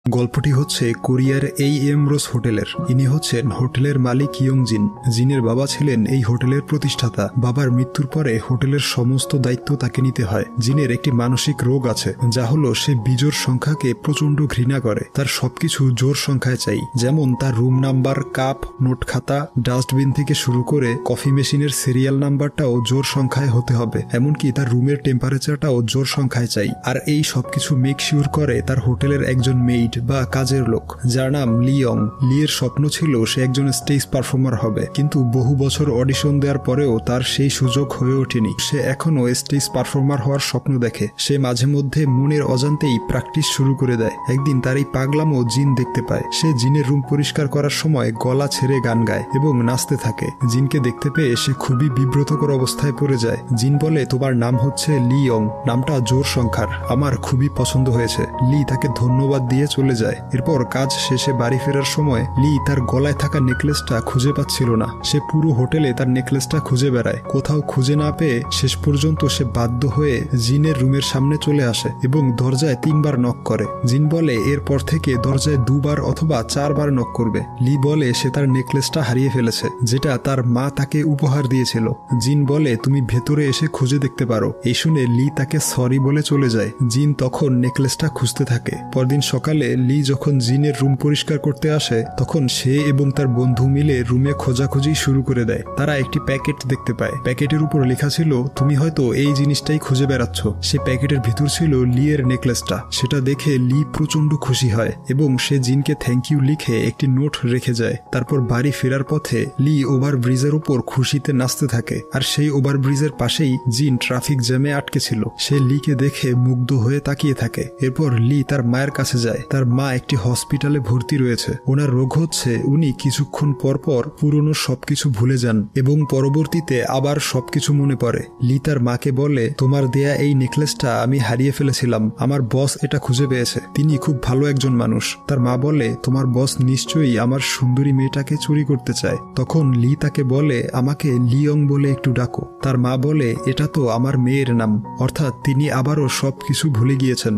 গল্পটি হচ্ছে কোরিয়ার এই এমরোস হোটেলের। ইনি হচ্ছেন হোটেলের মালিক ইয়ং জিন। জিনের বাবা ছিলেন এই হোটেলের প্রতিষ্ঠাতা। বাবার মৃত্যুর পরে হোটেলের সমস্ত দায়িত্ব তাকে নিতে হয়। জিনের একটি মানসিক রোগ আছে, যা হলো সে বিজোড় সংখ্যাকে প্রচন্ড ঘৃণা করে। তার সবকিছু জোর সংখ্যায় চাই, যেমন তার রুম নাম্বার, কাপ, নোট খাতা, ডাস্টবিন থেকে শুরু করে কফি মেশিনের সিরিয়াল নাম্বারটাও জোর সংখ্যায় হতে হবে। এমনকি তার রুমের টেম্পারেচারটাও জোর সংখ্যায় চাই। আর এই সবকিছু মেক শিওর করে তার হোটেলের একজন মেইড বা কাজের লোক, যার নাম লিয়ং। লিয়ের স্বপ্ন ছিল সে একজন স্টেজ পারফর্মার হবে, কিন্তু বহু বছর অডিশন দেওয়ার পরেও তার সেই সুযোগ হয়ে ওঠেনি। সে এখনো স্টেজ পারফর্মার হওয়ার স্বপ্ন দেখে। সে মাঝে মধ্যে মনের অজান্তেই প্র্যাকটিস শুরু করে দেয়। একদিন তার এই পাগলামো জিন দেখতে পায়। সে জিনের রুম পরিষ্কার করার সময় গলা ছেড়ে গান গায় এবং নাচতে থাকে। জিনকে দেখতে পেয়ে সে খুবই বিব্রতকর অবস্থায় পড়ে যায়। জিন বলে, তোমার নাম হচ্ছে লিয়ং, নামটা জোর সংখ্যার, আমার খুবই পছন্দ হয়েছে। লি তাকে ধন্যবাদ দিয়ে চলে যায়। এরপর কাজ শেষে বাড়ি ফেরার সময় লি তার গলায় থাকা নেকলেসটা খুঁজে পাচ্ছিল না। সে পুরো হোটেলে তার নেকলেসটা খুঁজে বেড়ায়। কোথাও খুঁজে না পেয়ে শেষ পর্যন্ত সে বাধ্য হয়ে জিনের রুমের সামনে চলে আসে এবং দরজায় 3 বার নক করে। জিন বলে এরপর থেকে দরজায় 2 বার অথবা 4 বার নক করবে। লি বলে সে তার নেকলেসটা হারিয়ে ফেলেছে, যেটা তার মা তাকে উপহার দিয়েছিল। জিন বলে তুমি ভেতরে এসে খুঁজে দেখতে পারো। এই শুনে লি তাকে সরি বলে চলে যায়। জিন তখন নেকলেসটা খুঁজতে থাকে। পরদিন সকালে লি যখন জিনের রুম পরিষ্কার করতে আসে, তখন সে এবং তার বন্ধু মিলে রুমে খোঁজাখুঁজি শুরু করে দেয়। তারা একটি প্যাকেট দেখতে পায়। প্যাকেটের উপর লেখা ছিল, তুমি হয়তো এই জিনিসটাই খুঁজে বেড়াচ্ছ। সে প্যাকেটের ভিতর ছিল লিয়ের নেকলেসটা। সেটা দেখে লি প্রচন্ড খুশি হয় এবং সে জিনকে থ্যাংক ইউ লিখে একটি নোট রেখে যায়। তারপর বাড়ি ফেরার পথে লি ওভারব্রিজের উপর খুশিতে নাচতে থাকে। আর সেই ওভারব্রিজের পাশেই জিন ট্রাফিক জ্যামে আটকে ছিল। সে লিকে দেখে মুগ্ধ হয়ে তাকিয়ে থাকে। এরপর লি তার মায়ের কাছে যায়। তার মা একটি হসপিটালে ভর্তি রয়েছে। ওনার রোগ হচ্ছে উনি কিছুক্ষণ পর পর পুরনো সবকিছু ভুলে যান এবং পরবর্তীতে আবার সবকিছু মনে পড়ে। লি তার মাকে বলে, তোমার দেয়া এই নেকলেসটা আমি হারিয়ে ফেলেছিলাম। আমার বস এটা খুঁজে পেয়েছে। তিনি খুব ভালো একজন মানুষ। তার মা বলে, তোমার বস নিশ্চয়ই আমার সুন্দরী মেয়েটাকে চুরি করতে চায়। তখন লি তাকে বলে, আমাকে লিয়ং বলে একটু ডাকো। তার মা বলে, এটা তো আমার মেয়ের নাম। অর্থাৎ তিনি আবারও সবকিছু ভুলে গিয়েছেন।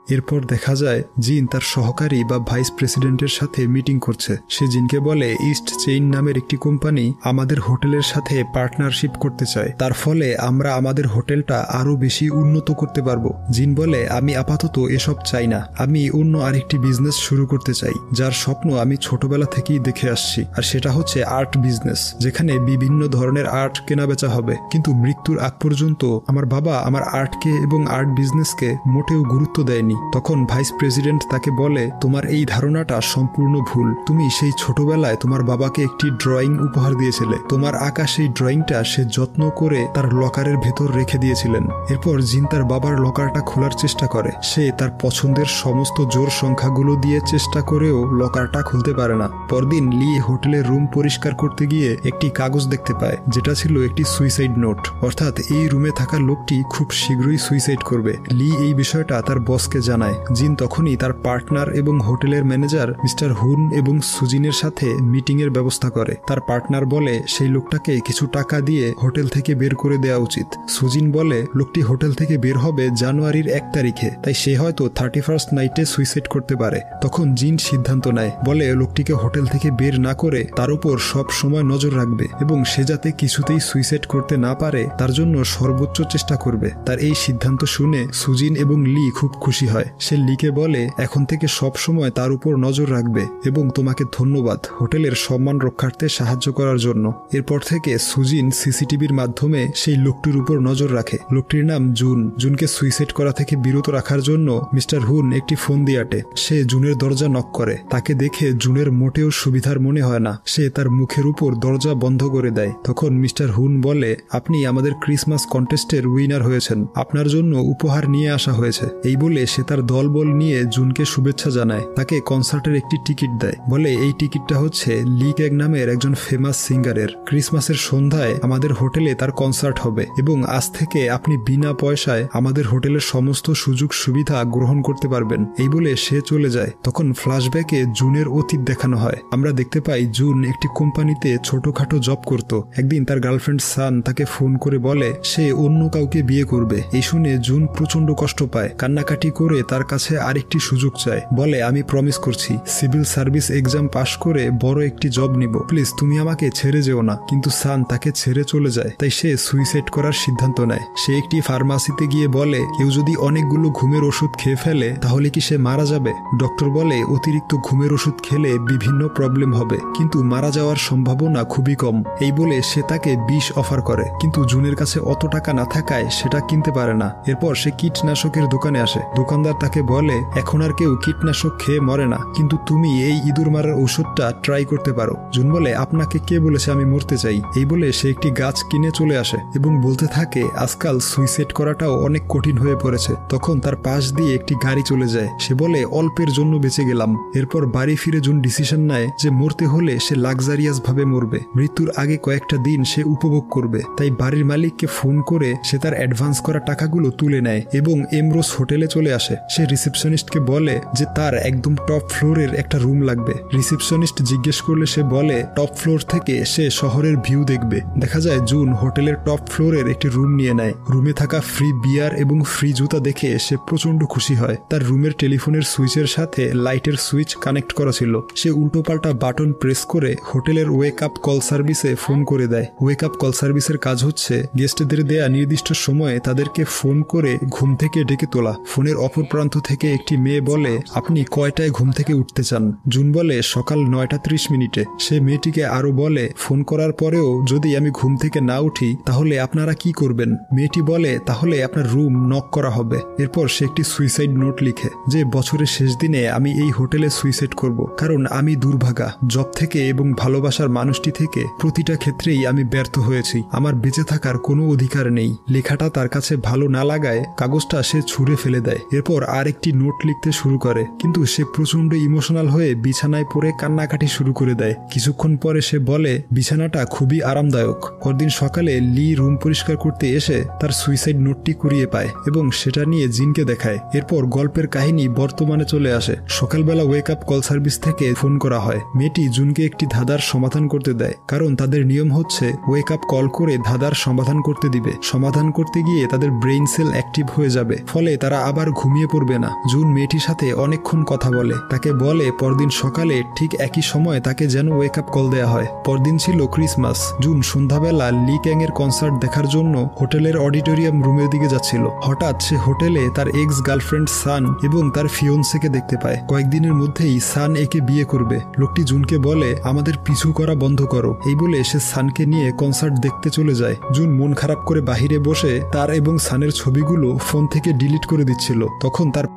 এরপর দেখা যায় জিন তার সহকারী বা ভাইস প্রেসিডেন্টের সাথে মিটিং করছে। সে জিনকে বলে, ইস্ট চেইন নামের একটি কোম্পানি আমাদের হোটেলের সাথে পার্টনারশিপ করতে চায়। তার ফলে আমরা আমাদের হোটেলটা আরো বেশি উন্নত করতে পারবো। জিন বলে, আমি আপাতত এসব চাই না। আমি অন্য আরেকটি বিজনেস শুরু করতে চাই, যার স্বপ্ন আমি ছোটবেলা থেকেই দেখে আসছি। আর সেটা হচ্ছে আর্ট বিজনেস, যেখানে বিভিন্ন ধরনের আর্ট কেনাবেচা হবে। কিন্তু মৃত্যুর আগ পর্যন্ত আমার বাবা আমার আর্টকে এবং আর্ট বিজনেসকে মোটেও গুরুত্ব দেয়নি। তখন ভাইস প্রেসিডেন্ট তাকে বলে, তোমার এই ধারণাটা সম্পূর্ণ ভুল। তুমি সেই ছোটবেলায় তোমার বাবাকে একটি ড্রয়িং উপহার দিয়েছিলে। তোমার আঁকা সেই ড্রয়িংটা সে যত্ন করে তার লকারের ভেতর রেখে দিয়েছিলেন। এরপর জিন তার বাবার লকারটা খোলার চেষ্টা করে। সে তার পছন্দের সমস্ত জোর সংখ্যাগুলো দিয়ে চেষ্টা করেও লকারটা খুলতে পারে না। পরদিন লি হোটেলের রুম পরিষ্কার করতে গিয়ে একটি কাগজ দেখতে পায়, যেটা ছিল একটি সুইসাইড নোট। অর্থাৎ এই রুমে থাকা লোকটি খুব শীঘ্রই সুইসাইড করবে। লি এই বিষয়টা তার বসকে জানায়। জিন তখনই তার পার্টনার এবং হোটেলের ম্যানেজার মিস্টার হুন এবং সুজিনের সাথে মিটিং এর ব্যবস্থা করে। তার পার্টনার বলে, সেই লোকটাকে কিছু টাকা দিয়ে হোটেল থেকে বের করে দেওয়া উচিত। সুজিন বলে, লোকটি হোটেল থেকে বের হবে জানুয়ারির 1 তারিখে, তাই সে হয়তো 31st নাইটে সুইসাইড করতে পারে। তখন জিন সিদ্ধান্ত নেয়, বলে লোকটিকে হোটেল থেকে বের না করে তার উপর সব সময় নজর রাখবে এবং সে যাতে কিছুতেই সুইসাইড করতে না পারে তার জন্য সর্বোচ্চ চেষ্টা করবে। তার এই সিদ্ধান্ত শুনে সুজিন এবং লি খুব খুশি হয়। সে লিকে বলে, এখন থেকে সব সময় তার উপর নজর রাখবে এবং তোমাকে ধন্যবাদ হোটেলের সম্মান রক্ষার্থে সাহায্য করার জন্য। এরপর থেকে সুজিন সিসিটিভির মাধ্যমে সেই লোকটির উপর নজর রাখে। লোকটির নাম জুন। জুনকে সুইসাইড করা থেকে বিরত রাখার জন্য মিস্টার হুন একটি ফোন দিয়ে আটে। সে জুনের দরজা নক করে। তাকে দেখে জুনের মোটেও সুবিধার মনে হয় না। সে তার মুখের উপর দরজা বন্ধ করে দেয়। তখন মিস্টার হুন বলে, আপনি আমাদের ক্রিসমাস কন্টেস্টের উইনার হয়েছেন। আপনার জন্য উপহার নিয়ে আসা হয়েছে। এই বলে সে তার দলবল নিয়ে জুনকে শুভেচ্ছা জানায়। তাকে কনসার্টের একটি টিকিট দেয়। বলে, এই টিকিটটা হচ্ছে লি ক্যাগ নামের একজন ফেমাস সিঙ্গারের। ক্রিসমাসের সন্ধ্যায় আমাদের হোটেলে তার কনসার্ট হবে এবং আজ থেকে আপনি বিনা পয়সায় আমাদের হোটেলের সমস্ত সুযোগ সুবিধা গ্রহণ করতে পারবেন। এই বলে সে চলে যায়। তখন ফ্ল্যাশব্যাকে জুনের অতীত দেখানো হয়। আমরা দেখতে পাই জুন একটি কোম্পানিতে ছোটখাটো জব করত। একদিন তার গার্লফ্রেন্ড সান তাকে ফোন করে বলে সে অন্য কাউকে বিয়ে করবে। এই শুনে জুন প্রচন্ড কষ্ট পায়। কান্নাকাটি করে করে তার কাছে আরেকটি সুযোগ চায়, বলে আমি প্রমিস করছি সিভিল সার্ভিস এক্সাম পাশ করে বড় একটি জব নিব, প্লিজ তুমি আমাকে ছেড়ে যেও না। কিন্তু সান তাকে ছেড়ে চলে যায়, তাই সে সুইসাইড করার সিদ্ধান্ত নেয়। সে একটি ফার্মাসিতে গিয়ে বলে কেউ যদি অনেকগুলো ঘুমের ওষুধ খেয়ে ফেলে তাহলে কি সে মারা যাবে। ডক্টর বলে অতিরিক্ত ঘুমের ওষুধ খেলে বিভিন্ন প্রবলেম হবে, কিন্তু মারা যাওয়ার সম্ভাবনা খুবই কম। এই বলে সে তাকে বিষ অফার করে, কিন্তু জুনের কাছে অত টাকা না থাকায় সেটা কিনতে পারে না। এরপর সে কীটনাশকের দোকানে আসে। দোকানদার তাকে বলে এখন আর কেউ কীটনাশক খেয়ে মরে না, কিন্তু তুমি এই ইঁদুর মারার ওষুধটা ট্রাই করতে পারো। জুন বলে আপনাকে কে বলেছে আমি মরতে চাই। এই বলে সে একটি গাছ কিনে চলে আসে এবং বলতে থাকে আজকাল সুইসাইড করাটাও অনেক কঠিন হয়ে পড়েছে। তখন তার পাশ দিয়ে একটি গাড়ি চলে যায়। সে বলে অল্পের জন্য বেঁচে গেলাম। এরপর বাড়ি ফিরে জুন ডিসিশন নেয় যে মরতে হলে সে লাক্সারিয়াস ভাবে মরবে, মৃত্যুর আগে কয়েকটা দিন সে উপভোগ করবে। তাই বাড়ির মালিককে ফোন করে সে তার অ্যাডভান্স করা টাকাগুলো তুলে নেয় এবং এমরোজ হোটেলে চলে আসে। সে রিসেপশনিস্টকে বলে যে তার একদম টপ ফ্লোরের একটা রুম লাগবে। রিসেপশনিস্ট জিজ্ঞেস করলে সে বলে টপ ফ্লোর থেকে সে শহরের ভিউ দেখবে। দেখা যায় জুন হোটেলের টপ ফ্লোরের একটি রুম নিয়ে নেয়। রুমে থাকা ফ্রি বিয়ার এবং ফ্রি জুতা দেখে সে প্রচন্ড খুশি হয়। তার রুমের টেলিফোনের সুইচের সাথে লাইটের সুইচ কানেক্ট করা ছিল। সে উল্টোপাল্টা বাটন প্রেস করে হোটেলের ওয়েক আপ কল সার্ভিসে ফোন করে দেয়। ওয়েক আপ কল সার্ভিসের কাজ হচ্ছে গেস্টদের দেয়া নির্দিষ্ট সময়ে তাদেরকে ফোন করে ঘুম থেকে ডেকে তোলা। ফোনের অপর প্রান্ত থেকে একটি মেয়ে বলে আপনি কয়টায় ঘুম থেকে উঠতে চান। জুন বলে সকাল 9:30। সে মেয়েটিকে আরো বলে ফোন করার পরেও যদি আমি ঘুম থেকে না উঠি তাহলে আপনারা কি করবেন। মেয়েটি বলে তাহলে আপনার রুম নক করা হবে। এরপর সে একটি সুইসাইড নোট লিখে যে বছরের শেষ দিনে আমি এই হোটেলে সুইসাইড করব, কারণ আমি দুর্ভাগা। জব থেকে এবং ভালোবাসার মানুষটি থেকে প্রতিটা ক্ষেত্রেই আমি ব্যর্থ হয়েছি। আমার বেঁচে থাকার কোনো অধিকার নেই। লেখাটা তার কাছে ভালো না লাগায় কাগজটা সে ছুঁড়ে ফেলে দেয়। এরপর আরেকটি নোট লিখতে শুরু করে, কিন্তু সে প্রচন্ড ইমোশনাল হয়ে বিছানায় পড়ে কান্নাকাটি শুরু করে দেয়। কিছুক্ষণ পরে সে বলে বিছানাটা খুবই আরামদায়ক। পরদিন সকালে লি রুম পরিষ্কার করতে এসে তার সুইসাইড নোটটি কুড়িয়ে পায় এবং সেটা নিয়ে জিনকে দেখায়। এরপর গল্পের কাহিনী বর্তমানে চলে আসে। সকালবেলা ওয়েক আপ কল সার্ভিস থেকে ফোন করা হয়। মেয়েটি জুনকে একটি ধাঁধার সমাধান করতে দেয়, কারণ তাদের নিয়ম হচ্ছে ওয়েক আপ কল করে ধাঁধার সমাধান করতে দিবে। সমাধান করতে গিয়ে তাদের ব্রেইন সেল অ্যাক্টিভ হয়ে যাবে, ফলে তারা আবার ঘুমিয়ে পড়বে না। জুন মেয়েটির সাথে অনেকক্ষণ কথা বলে। তাকে বলে পরদিন সকালে ঠিক একই সময় তাকে যেন ওয়েক আপ কল দেয়া হয়। পরদিন ছিল ক্রিসমাস। জুন সন্ধ্যাবেলা লি ক্যাং এর কনসার্ট দেখার জন্য হোটেলের অডিটোরিয়াম রুমের দিকে যাচ্ছিল। হঠাৎ সে হোটেলে তার এক্স গার্লফ্রেন্ড সান এবং তার ফিয়োন্সেকে দেখতে পায়। কয়েকদিনের মধ্যেই সান একে বিয়ে করবে। লোকটি জুনকে বলে আমাদের পিছু করা বন্ধ করো। এই বলে সে সানকে নিয়ে কনসার্ট দেখতে চলে যায়। জুন মন খারাপ করে বাহিরে বসে তার এবং সানের ছবিগুলো ফোন থেকে ডিলিট করে দিচ্ছিল। তখন তার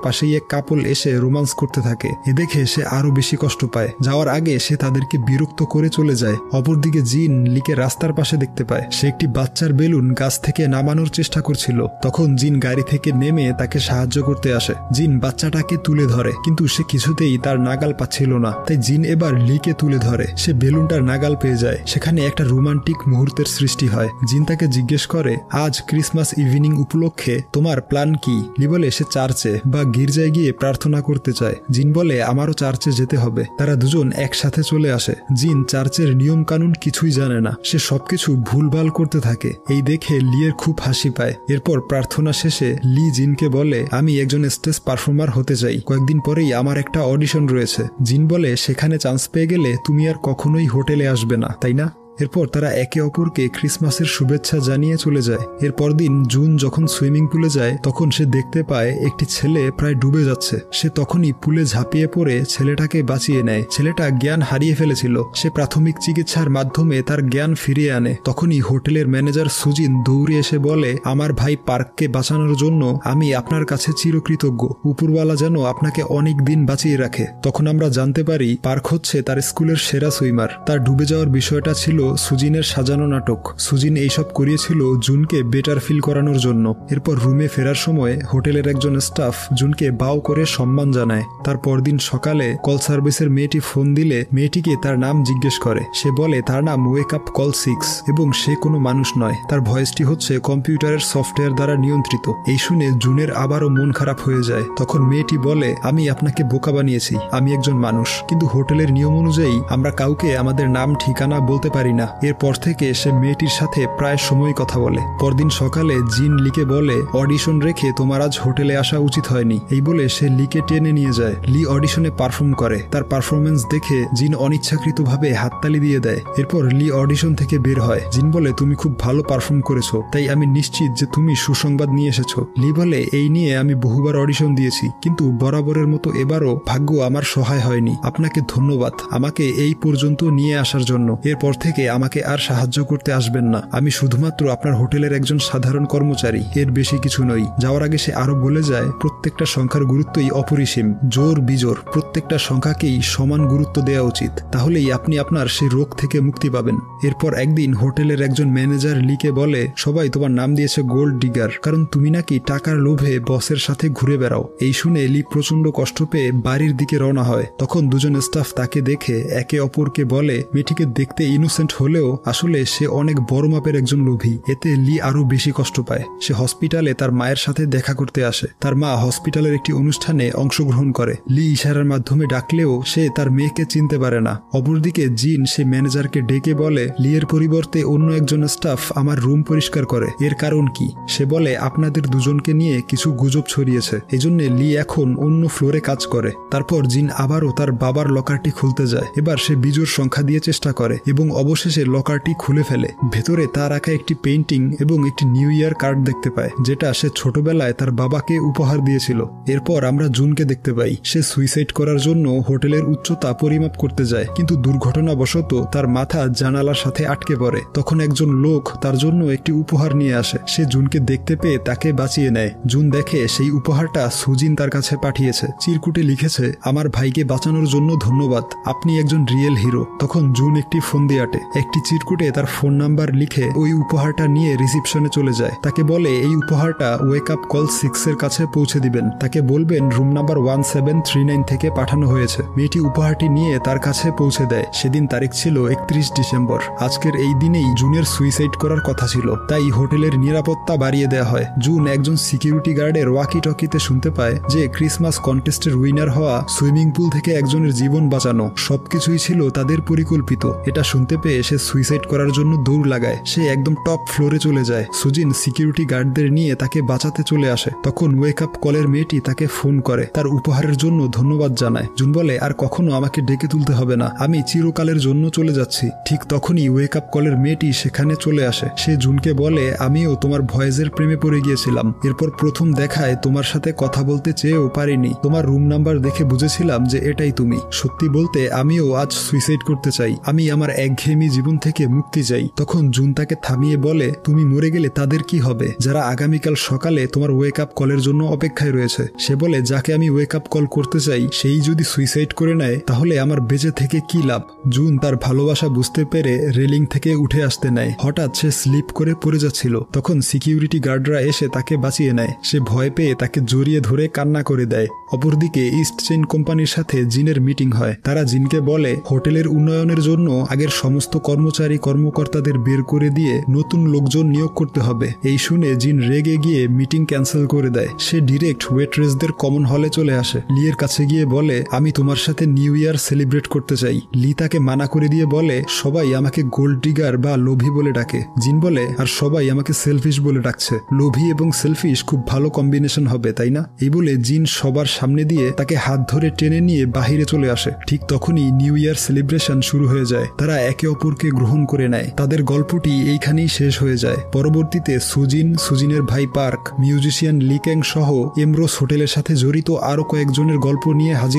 পাশেই এক কাপল এসে রোমান্স করতে থাকে। এ দেখে সে আরো বেশি কষ্ট পায়। যাওয়ার আগে সে তাদেরকে বিরক্ত করে চলে যায়। অপরদিকে জিন লিকে রাস্তার পাশে দেখতে পায়। সে একটি বাচ্চার বেলুন গাছ থেকে নামানোর চেষ্টা করছিল। তখন জিন গাড়ি থেকে নেমে তাকে সাহায্য করতে আসে। জিন বাচ্চাটাকে তুলে ধরে, কিন্তু সে কিছুতেই তার নাগাল পাচ্ছিল না। তাই জিন এবার লিকে তুলে ধরে। সে বেলুনটার নাগাল পেয়ে যায়। সেখানে একটা রোমান্টিক মুহূর্তের সৃষ্টি হয়। জিন তাকে জিজ্ঞেস করে আজ ক্রিসমাস ইভিনিং উপলক্ষে তোমার প্ল্যান কি। লি বলে সে চার্চে বা গির্জায় গিয়ে প্রার্থনা করতে চায়। জিন বলে আমারও চার্চে যেতে হবে। তারা দুজন একসাথে চলে আসে। জিন চার্চের নিয়ম কানুন কিছুই জানে না। সে সবকিছু ভুলভাল করতে থাকে। এই দেখে লিয়ের খুব হাসি পায়। এরপর প্রার্থনা শেষে লি জিনকে বলে আমি একজন স্টেজ পারফর্মার হতে চাই। কয়েকদিন পরেই আমার একটা অডিশন রয়েছে। জিন বলে সেখানে চান্স পেয়ে গেলে তুমি আর কখনোই হোটেলে আসবে না, তাই না? এরপর তারা একে অপরকে ক্রিসমাসের শুভেচ্ছা জানিয়ে চলে যায়। এরপর দিন জুন যখন সুইমিং পুলে যায় তখন সে দেখতে পায় একটি ছেলে প্রায় ডুবে যাচ্ছে। সে তখনই পুলে ঝাঁপিয়ে পড়ে ছেলেটাকে বাঁচিয়ে নেয়। ছেলেটা জ্ঞান হারিয়ে ফেলেছিল। সে প্রাথমিক চিকিৎসার মাধ্যমে তার জ্ঞান ফিরিয়ে আনে। তখনই হোটেলের ম্যানেজার সুজিন দৌড়ে এসে বলে আমার ভাই পার্ককে বাঁচানোর জন্য আমি আপনার কাছে চিরকৃতজ্ঞ। উপরওয়ালা যেন আপনাকে অনেক দিন বাঁচিয়ে রাখে। তখন আমরা জানতে পারি পার্ক হচ্ছে তার স্কুলের সেরা সুইমার। তার ডুবে যাওয়ার বিষয়টা ছিল সুজিনের সাজানো নাটক। সুজিন এইসব করিয়েছিল জুনকে বেটার ফিল করানোর জন্য। এরপর রুমে ফেরার সময় হোটেলের একজন স্টাফ জুনকে বাও করে সম্মান জানায়। তার পরদিন সকালে কল সার্ভিসের মেয়েটি ফোন দিলে মেয়েটিকে তার নাম জিজ্ঞেস করে। সে বলে তার নাম ওয়েক আপ কল 6 এবং সে কোনো মানুষ নয়। তার ভয়েসটি হচ্ছে কম্পিউটারের সফটওয়্যার দ্বারা নিয়ন্ত্রিত। এই শুনে জুনের আবারও মন খারাপ হয়ে যায়। তখন মেয়েটি বলে আমি আপনাকে বোকা বানিয়েছি। আমি একজন মানুষ, কিন্তু হোটেলের নিয়ম অনুযায়ী আমরা কাউকে আমাদের নাম ঠিকানা বলতে পারি পারি না। এরপর থেকে সে মেয়েটির সাথে প্রায় সময় কথা বলে। পরদিন সকালে জিন লিকে বলে, অডিশন রেখে তোমার আজ হোটেলে আসা উচিত হয়নি। এই বলে সে লিকে টেনে নিয়ে যায়। লি অডিশনে পারফর্ম করে। তার পারফরমেন্স দেখে জিন অনিচ্ছাকৃতভাবে হাততালি দিয়ে দেয়। এরপর লি অডিশন থেকে বের হয়। জিন বলে, তুমি খুব ভালো পারফর্ম করেছো, তাই আমি নিশ্চিত যে তুমি সুসংবাদ নিয়ে এসেছো। লি বলে, এই নিয়ে আমি বহুবার অডিশন দিয়েছি, কিন্তু বরাবরের মতো এবারও ভাগ্য আমার সহায় হয়নি। আপনাকে ধন্যবাদ আমাকে এই পর্যন্ত নিয়ে আসার জন্য। এরপর থেকে আমাকে আর সাহায্য করতে আসবেন না। আমি শুধুমাত্র আপনার হোটেলের একজন সাধারণ কর্মচারী, এর বেশি কিছু নই। যাওয়ার আগে সে আরো বলে যায়, প্রত্যেকটা সংখ্যার গুরুত্বই অপরিসীম। জোর বিজোর প্রত্যেকটা সংখ্যাকেই সমান গুরুত্ব দেওয়া উচিত, তাহলেই আপনি আপনার সেই রোগ থেকে মুক্তি পাবেন। এরপর একদিন হোটেলের একজন ম্যানেজার লিকে বলে, সবাই তোমার নাম দিয়েছে গোল্ড ডিগার, কারণ তুমি নাকি টাকার লোভে বসের সাথে ঘুরে বেড়াও। এই শুনে লি প্রচন্ড কষ্ট পেয়ে বাড়ির দিকে রওনা হয়। তখন দুজন স্টাফ তাকে দেখে একে অপরকে বলে, মেয়েটিকে দেখতে ইনোসেন্ট হলেও আসলে সে অনেক বড় মাপের একজন লোভী। এতে লি আরো বেশি কষ্ট পায়। সে হসপিটালে তার মায়ের সাথে দেখা করতে আসে। তার মা হসপিটালের একটি অনুষ্ঠানে অংশগ্রহণ করে। লি ইশারার মাধ্যমে ডাকলেও সে তার মেয়েকে চিনতে পারে না। অপরদিকে জিন সে ম্যানেজারকে ডেকে বলে, লিয়ের পরিবর্তে অন্য একজন স্টাফ আমার রুম পরিষ্কার করে, এর কারণ কি? সে বলে, আপনাদের দুজনকে নিয়ে কিছু গুজব ছড়িয়েছে, এজন্য লি এখন অন্য ফ্লোরে কাজ করে। তারপর জিন আবারও তার বাবার লকারটি খুলতে যায়। এবার সে বিজোড় সংখ্যা দিয়ে চেষ্টা করে এবং অবশেষে লকারটি খুলে ফেলে। ভেতরে তার আঁকা একটি পেইন্টিং এবং একটি নিউ ইয়ার কার্ড দেখতে পায়, যেটা সে ছোটবেলায় তার বাবাকে উপহার দিয়েছিল। এরপর আমরা জুনকে দেখতে পাই। সে সুইসাইড করার জন্য হোটেলের উচ্চতা পরিমাপ করতে যায়, কিন্তু দুর্ঘটনাবশত তার মাথা জানালার সাথে আটকে পড়ে। তখন একজন লোক তার জন্য একটি উপহার নিয়ে আসে। সে জুনকে দেখতে পেয়ে তাকে বাঁচিয়ে নেয়। জুন দেখে সেই উপহারটা সুজিন তার কাছে পাঠিয়েছে। চিরকুটে লিখেছে, আমার ভাইকে বাঁচানোর জন্য ধন্যবাদ, আপনি একজন রিয়েল হিরো। তখন জুন একটি ফোন দিয়ে আটে। একটি চিরকুটে তার ফোন নাম্বার লিখে ওই উপহারটা নিয়ে রিসিপশনে চলে যায়। তাকে বলে, এই উপহারটা ওয়েক আপ কল 6 এর কাছে পৌঁছে দিবেন। তাকে বলবেন রুম নাম্বার 1739 থেকে পাঠানো হয়েছে। মেয়েটি উপহারটি নিয়ে তার কাছে পৌঁছে দেয়। সেদিন তারিখ ছিল 31 ডিসেম্বর। আজকের এই দিনেই জুনের সুইসাইড করার কথা ছিল, তাই হোটেলের নিরাপত্তা বাড়িয়ে দেওয়া হয়। জুন একজন সিকিউরিটি গার্ডের ওয়াকি টকিতে শুনতে পায় যে ক্রিসমাস কন্টেস্টের উইনার হওয়া, সুইমিং পুল থেকে একজনের জীবন বাঁচানো সবকিছুই ছিল তাদের পরিকল্পিত। এটা শুনতে পেয়ে সে সুইসাইড করার জন্য দৌড় লাগায়। সে একদম টপ ফ্লোরে চলে যায়। সুজিন সিকিউরিটি গার্ডদের নিয়ে তাকে বাঁচাতে চলে আসে। তখন ওয়েক আপ কলের মেয়েটি তাকে ফোন করে, তার উপহারের জন্য ধন্যবাদ জানায়। জুন বলে, আর কখনো আমাকে ডেকে তুলতে হবে না, আমি চিরকালের জন্য চলে যাচ্ছি। ঠিক তখনই ওয়েক আপ কলের মেয়েটি সেখানে চলে আসে। সে জুনকে বলে, আমিও তোমার ভয়েসের প্রেমে পড়ে গিয়েছিলাম। এরপর প্রথম দেখায় তোমার সাথে কথা বলতে চেয়েও পারিনি। তোমার রুম নাম্বার দেখে বুঝেছিলাম যে এটাই তুমি। সত্যি বলতে আমিও আজ সুইসাইড করতে চাই। আমি আমার একঘেয়েমি জীবন থেকে মুক্তি চাই। তখন জুন তাকে থামিয়ে বলে, তুমি মরে গেলে তাদের কি হবে, যারা আগামীকাল সকালে তোমার ওয়েক আপ কলের জন্য অপেক্ষায় রয়েছে? সে বলে, যাকে আমি ওয়েক আপ কল করতে চাই সেই যদি সুইসাইড করে নেয় তাহলে আমার বেঁচে থেকে কি লাভ? জুন তার ভালোবাসা বুঝতে পেরে রেলিং থেকে উঠে আসতে নেয়। হঠাৎ সে স্লিপ করে পড়ে যাচ্ছিল। তখন সিকিউরিটি গার্ডরা এসে তাকে বাঁচিয়ে নেয়। সে ভয় পেয়ে তাকে জড়িয়ে ধরে কান্না করে দেয়। অপরদিকে ইস্ট চেইন কোম্পানির সাথে জিনের মিটিং হয়। তারা জিনকে বলে, হোটেলের উন্নয়নের জন্য আগের সমস্ত কর্মচারী-কর্মকর্তাদের বের করে দিয়ে নতুন লোকজন নিয়োগ করতে হবে। এই শুনে জিন রেগে গিয়ে মিটিং ক্যান্সেল করে দেয়। সে ডিরেক্ট ওয়েট্রেসদের কমন হলে চলে আসে। লিয়ের কাছে গিয়ে বলে, আমি তোমার সাথে নিউ ইয়ার সেলিব্রেট করতে চাই। লি তাকে মানা করে দিয়ে বলে, সবাই আমাকে গোল্ড ডিগার বা লোভী বলে ডাকে। জিন বলে, আর সবাই আমাকে সেলফিশ বলে ডাকছে। লোভী এবং সেলফিশ খুব ভালো কম্বিনেশন হবে, তাই না? এই বলে জিন সবার সামনে দিয়ে তাকে হাত ধরে টেনে নিয়ে বাহিরে চলে আসে। ঠিক তখনই নিউ ইয়ার সেলিব্রেশন শুরু হয়ে যায়। তারা একে অপরকে গ্রহণ করে নেয়। তাদের গল্পটি এইখানেই শেষ হয়ে যায়। পরবর্তীতে সুজিন, সুজিনের ভাই পার্ক, মিউজিশিয়ান লিক্যাং সহ এমরোস হোটেলের সাথে জড়িত আরো কয়েকজনের গল্প নিয়ে হাজির